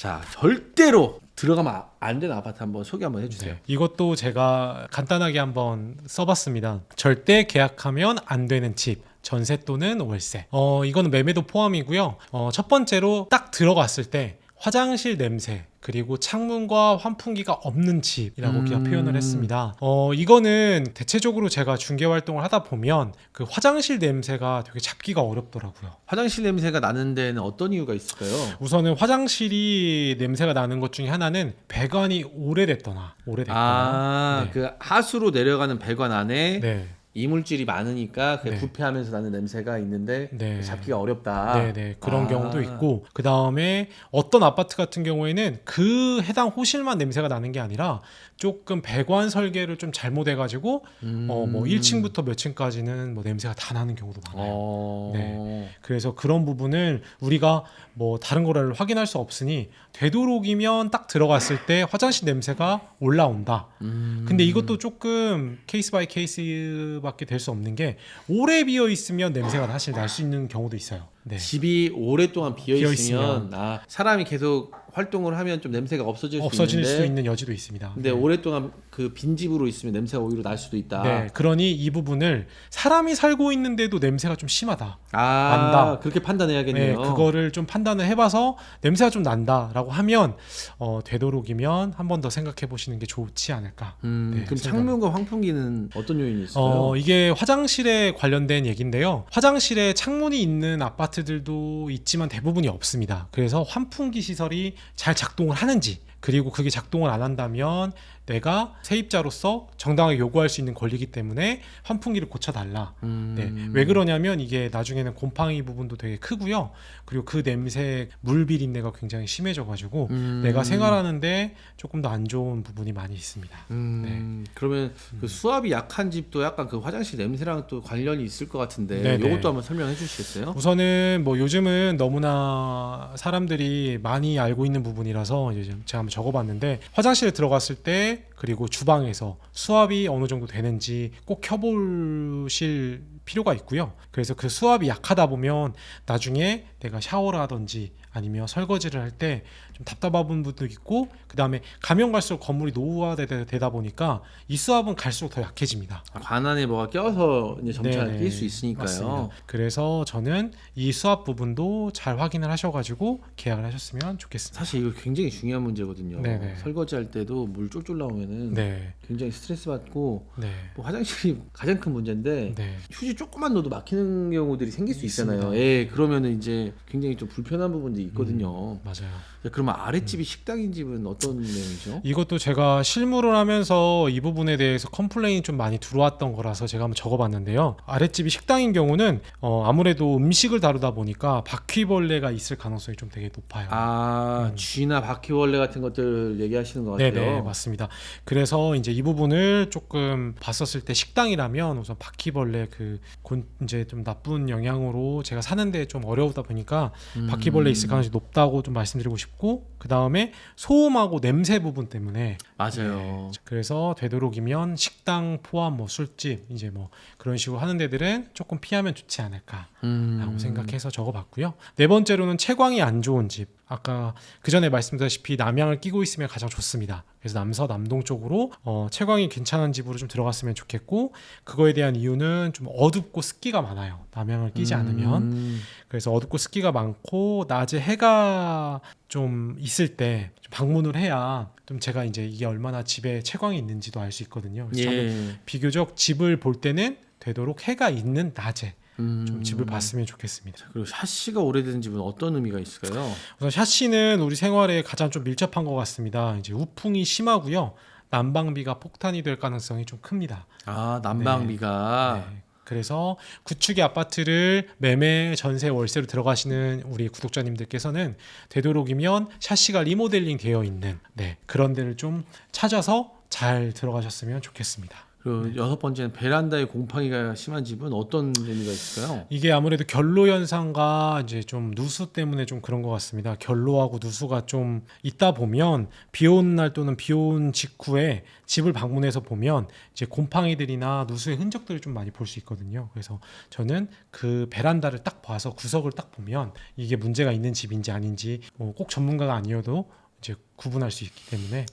자, 절대로 들어가면 안 되는 아파트 한번 소개 한번 해주세요. 네, 이것도 제가 간단하게 한번 써봤습니다. 절대 계약하면 안 되는 집. 전세 또는 월세. 이거는 매매도 포함이고요. 첫 번째로 딱 들어갔을 때 화장실 냄새 그리고 창문과 환풍기가 없는 집이라고 제가 표현을 했습니다. 이거는 대체적으로 제가 중개 활동을 하다 보면 그 화장실 냄새가 되게 잡기가 어렵더라고요. 화장실 냄새가 나는 데는 어떤 이유가 있을까요? 우선은 화장실이 냄새가 나는 것 중에 하나는 배관이 오래됐거나 아, 네. 그 하수로 내려가는 배관 안에 네. 이물질이 많으니까 그게 네. 부패하면서 나는 냄새가 있는데 네. 잡기가 어렵다. 네네 그런 경우도 있고, 그 다음에 어떤 아파트 같은 경우에는 그 해당 호실만 냄새가 나는 게 아니라 조금 배관 설계를 좀 잘못해가지고 뭐 1층부터 몇 층까지는 뭐 냄새가 다 나는 경우도 많아요. 네. 그래서 그런 부분을 우리가 뭐 다른 거를 확인할 수 없으니 되도록이면 딱 들어갔을 때 화장실 냄새가 올라온다. 근데 이것도 조금 케이스 바이 케이스밖에 될 수 없는 게 오래 비어 있으면 냄새가 사실 날 수 있는 경우도 있어요. 네. 집이 오랫동안 비어 비어 있으면 사람이 계속 활동을 하면 좀 냄새가 없어질 수 있는 여지도 있습니다. 근데 오랫동안 그 빈집으로 있으면 냄새가 오히려 날 수도 있다. 네, 그러니 이 부분을 사람이 살고 있는데도 냄새가 좀 심하다. 난다. 그렇게 판단해야겠네요. 네, 그거를 좀 판단을 해봐서 냄새가 좀 난다라고 하면 되도록이면 한 번 더 생각해 보시는 게 좋지 않을까. 네, 그럼 창문과 환풍기는 어떤 요인이 있을까요? 이게 화장실에 관련된 얘기인데요. 화장실에 창문이 있는 아파트들도 있지만 대부분이 없습니다. 그래서 환풍기 시설이 잘 작동을 하는지, 그리고 그게 작동을 안 한다면 내가 세입자로서 정당하게 요구할 수 있는 권리이기 때문에 환풍기를 고쳐달라. 네. 왜 그러냐면 이게 나중에는 곰팡이 부분도 되게 크고요. 그리고 그 냄새, 물 비린내가 굉장히 심해져가지고 내가 생활하는데 조금 더 안 좋은 부분이 많이 있습니다. 네. 그러면 그 수압이 약한 집도 약간 그 화장실 냄새랑 또 관련이 있을 것 같은데 네네. 이것도 한번 설명해 주시겠어요? 우선은 뭐 요즘은 너무나 사람들이 많이 알고 있는 부분이라서 이제 제가 한번 적어봤는데, 화장실에 들어갔을 때 그리고 주방에서 수압이 어느 정도 되는지 꼭 켜보실 필요가 있고요. 그래서 그 수압이 약하다 보면 나중에 내가 샤워를 하든지 아니면 설거지를 할 때 좀 답답한 부분도 있고, 그 다음에 가면 갈수록 건물이 노후화되다 보니까 이 수압은 갈수록 더 약해집니다. 관 안에 뭐가 껴서 이제 점차 네네. 낄 수 있으니까요. 맞습니다. 그래서 저는 이 수압 부분도 잘 확인을 하셔가지고 계약을 하셨으면 좋겠습니다. 사실 이거 굉장히 중요한 문제거든요. 네네. 설거지 할 때도 물 쫄쫄 나오면은 네. 굉장히 스트레스 받고 네. 뭐 화장실이 가장 큰 문제인데 네. 휴지 조금만 넣어도 막히는 경우들이 생길 수 있잖아요. 있습니다. 예, 그러면은 이제 굉장히 좀 불편한 부분들이 있거든요. 맞아요. 그러면 아랫집이 식당인 집은 어떤 내용이죠? 이것도 제가 실무를 하면서 이 부분에 대해서 컴플레인이 좀 많이 들어왔던 거라서 제가 한번 적어봤는데요. 아랫집이 식당인 경우는 아무래도 음식을 다루다 보니까 바퀴벌레가 있을 가능성이 좀 되게 높아요. 쥐나 바퀴벌레 같은 것들 얘기하시는 것 같아요. 네네, 맞습니다. 그래서 이제 이 부분을 조금 봤었을 때 식당이라면 우선 바퀴벌레 이제 좀 나쁜 영향으로 제가 사는데 좀 어려우다 보니까 바퀴벌레 있을 가능성이 높다고 좀 말씀드리고 싶고, 그 다음에 소음하고 냄새 부분 때문에 맞아요. 그래서 되도록이면 식당 포함 뭐 술집 이제 뭐 그런 식으로 하는 데들은 조금 피하면 좋지 않을까라고 생각해서 적어봤고요. 네 번째로는 채광이 안 좋은 집. 아까 그 전에 말씀드렸다시피 남향을 끼고 있으면 가장 좋습니다. 그래서 남동 쪽으로 채광이 괜찮은 집으로 좀 들어갔으면 좋겠고, 그거에 대한 이유는 좀 어둡고 습기가 많아요. 남향을 끼지 않으면. 그래서 어둡고 습기가 많고 낮에 해가 좀 있을 때 좀 방문을 해야 좀 제가 이제 이게 얼마나 집에 채광이 있는지도 알 수 있거든요. 그래서 저는 비교적 집을 볼 때는 되도록 해가 있는 낮에 좀 집을 봤으면 좋겠습니다. 그리고 샤시가 오래된 집은 어떤 의미가 있을까요? 우선 샤시는 우리 생활에 가장 좀 밀접한 것 같습니다. 이제 우풍이 심하고요, 난방비가 폭탄이 될 가능성이 좀 큽니다. 난방비가. 네. 그래서 구축의 아파트를 매매, 전세, 월세로 들어가시는 우리 구독자님들께서는 되도록이면 샤시가 리모델링 되어 있는 그런 데를 좀 찾아서 잘 들어가셨으면 좋겠습니다. 그리고 여섯 번째는 베란다에 곰팡이가 심한 집은 어떤 의미가 있을까요? 이게 아무래도 결로 현상과 이제 좀 누수 때문에 좀 그런 것 같습니다. 결로하고 누수가 좀 있다 보면 비 오는 날 또는 비 온 직후에 집을 방문해서 보면 이제 곰팡이들이나 누수의 흔적들을 좀 많이 볼 수 있거든요. 그래서 저는 그 베란다를 딱 봐서 구석을 딱 보면 이게 문제가 있는 집인지 아닌지 꼭 전문가가 아니어도 이제 구분할 수 있기 때문에